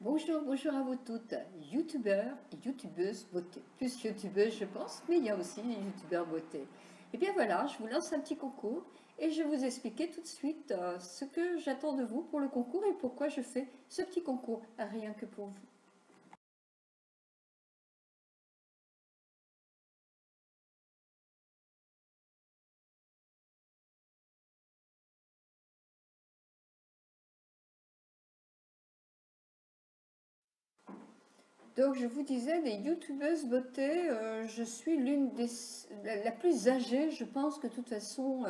Bonjour, bonjour à vous toutes, youtubeurs et youtubeuses beauté. Plus youtubeuses je pense, mais il y a aussi les youtubeurs beauté. Et bien voilà, je vous lance un petit concours et je vais vous expliquer tout de suite ce que j'attends de vous pour le concours et pourquoi je fais ce petit concours, rien que pour vous. Donc je vous disais, des youtubeuses beauté, je suis la plus âgée, je pense que de toute façon,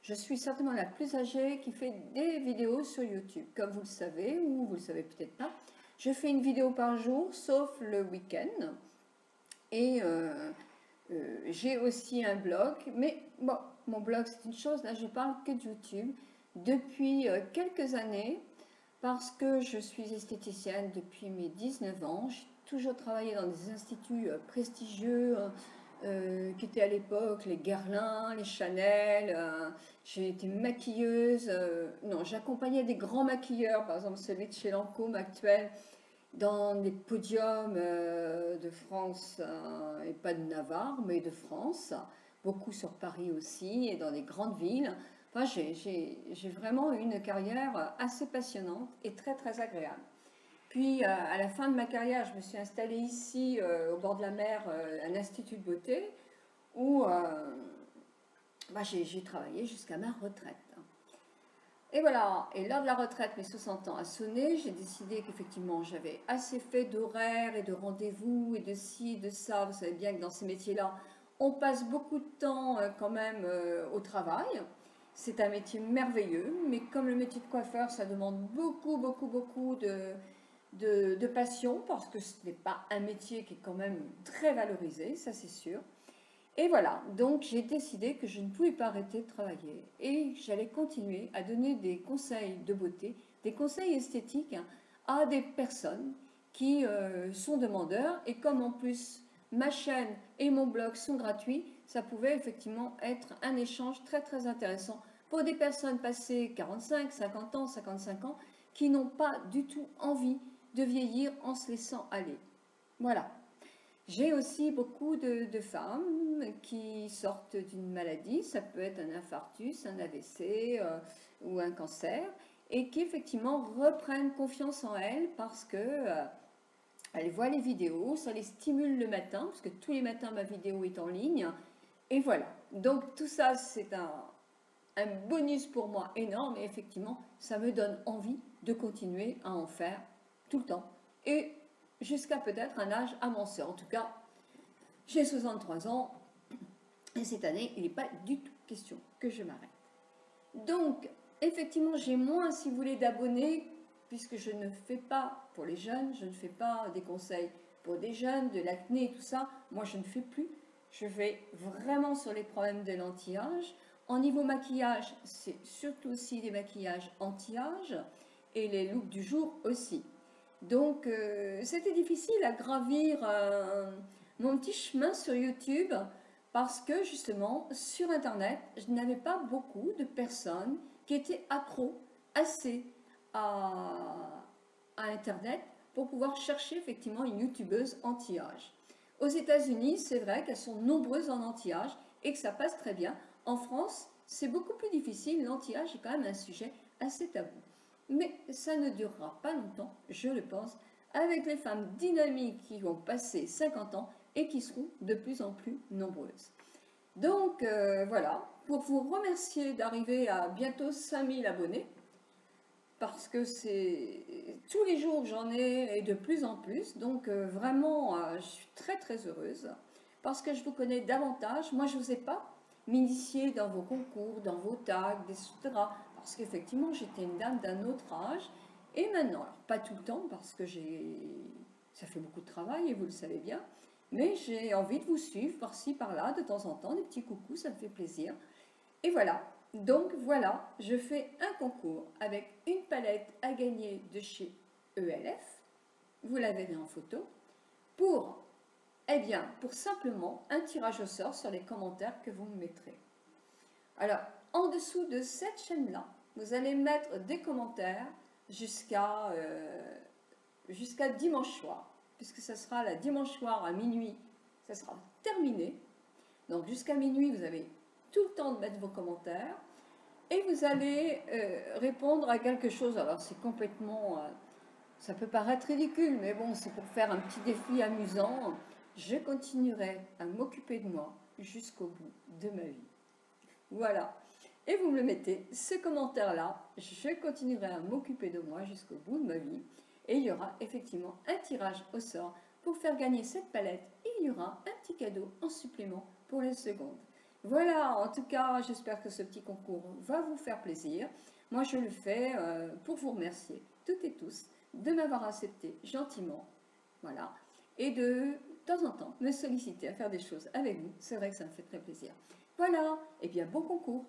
je suis certainement la plus âgée qui fait des vidéos sur YouTube. Comme vous le savez, ou vous le savez peut-être pas, je fais une vidéo par jour, sauf le week-end. Et j'ai aussi un blog, mais bon, mon blog c'est une chose, là je parle que de YouTube depuis quelques années. Parce que je suis esthéticienne depuis mes 19 ans, j'ai toujours travaillé dans des instituts prestigieux qui étaient à l'époque les Guerlain, les Chanel. J'ai été maquilleuse. Non, j'accompagnais des grands maquilleurs, par exemple celui de chez Lancôme actuel, dans des podiums de France et pas de Navarre, mais de France. Beaucoup sur Paris aussi et dans des grandes villes. Enfin, j'ai vraiment eu une carrière assez passionnante et très très agréable. Puis à la fin de ma carrière, je me suis installée ici au bord de la mer, un institut de beauté où j'ai travaillé jusqu'à ma retraite. Et voilà, et lors de la retraite, mes 60 ans a sonné, j'ai décidé qu'effectivement j'avais assez fait d'horaires et de rendez-vous et de ci, de ça. Vous savez bien que dans ces métiers-là, on passe beaucoup de temps quand même au travail. C'est un métier merveilleux, mais comme le métier de coiffeur, ça demande beaucoup de passion, parce que ce n'est pas un métier qui est quand même très valorisé, ça c'est sûr. Et voilà, donc j'ai décidé que je ne pouvais pas arrêter de travailler et j'allais continuer à donner des conseils de beauté, des conseils esthétiques à des personnes qui sont demandeurs. Et comme en plus ma chaîne et mon blog sont gratuits, ça pouvait effectivement être un échange très très intéressant pour des personnes passées 45, 50 ans, 55 ans qui n'ont pas du tout envie de vieillir en se laissant aller. Voilà. J'ai aussi beaucoup de femmes qui sortent d'une maladie, ça peut être un infarctus, un AVC ou un cancer, et qui effectivement reprennent confiance en elles parce que elles voient les vidéos, ça les stimule le matin, parce que tous les matins ma vidéo est en ligne, et voilà. Donc tout ça c'est un bonus pour moi énorme, et effectivement ça me donne envie de continuer à en faire tout le temps, et jusqu'à peut-être un âge avancé. En tout cas, j'ai 63 ans et cette année, il n'est pas du tout question que je m'arrête. Donc, effectivement, j'ai moins, si vous voulez, d'abonnés, puisque je ne fais pas pour les jeunes, je ne fais pas des conseils pour des jeunes, de l'acné et tout ça. Moi, je ne fais plus. Je vais vraiment sur les problèmes de l'anti-âge. En niveau maquillage, c'est surtout aussi des maquillages anti-âge et les looks du jour aussi. Donc, c'était difficile à gravir mon petit chemin sur YouTube parce que justement, sur Internet, je n'avais pas beaucoup de personnes qui étaient accros assez à, à Internet pour pouvoir chercher effectivement une youtubeuse anti-âge. Aux États-Unis, c'est vrai qu'elles sont nombreuses en anti-âge et que ça passe très bien. En France, c'est beaucoup plus difficile. L'anti-âge est quand même un sujet assez tabou. Mais ça ne durera pas longtemps, je le pense, avec les femmes dynamiques qui vont passer 50 ans et qui seront de plus en plus nombreuses. Donc voilà, pour vous remercier d'arriver à bientôt 5000 abonnés, parce que c'est tous les jours j'en ai et de plus en plus, donc vraiment je suis très très heureuse, parce que je vous connais davantage. Moi je n'osais pas m'initier dans vos concours, dans vos tags, etc. Parce qu'effectivement j'étais une dame d'un autre âge, et maintenant, alors pas tout le temps, parce que ça fait beaucoup de travail et vous le savez bien, mais j'ai envie de vous suivre par-ci, par-là, de temps en temps, des petits coucous, ça me fait plaisir. Et voilà, donc voilà, je fais un concours avec une palette à gagner de chez ELF, vous la verrez en photo, pour, eh bien, pour simplement un tirage au sort sur les commentaires que vous me mettrez. Alors, en dessous de cette chaîne-là, vous allez mettre des commentaires jusqu'à jusqu'à dimanche soir, puisque ça sera la dimanche soir à minuit, ça sera terminé. Donc jusqu'à minuit, vous avez tout le temps de mettre vos commentaires et vous allez répondre à quelque chose. Alors c'est complètement, ça peut paraître ridicule, mais bon, c'est pour faire un petit défi amusant. Je continuerai à m'occuper de moi jusqu'au bout de ma vie. Voilà. Et vous me le mettez, ce commentaire-là, je continuerai à m'occuper de moi jusqu'au bout de ma vie. Et il y aura effectivement un tirage au sort pour faire gagner cette palette. Et il y aura un petit cadeau en supplément pour les secondes. Voilà, en tout cas, j'espère que ce petit concours va vous faire plaisir. Moi, je le fais pour vous remercier toutes et tous de m'avoir accepté gentiment. Voilà. Et de temps en temps, me solliciter à faire des choses avec vous. C'est vrai que ça me fait très plaisir. Voilà, et bien bon concours.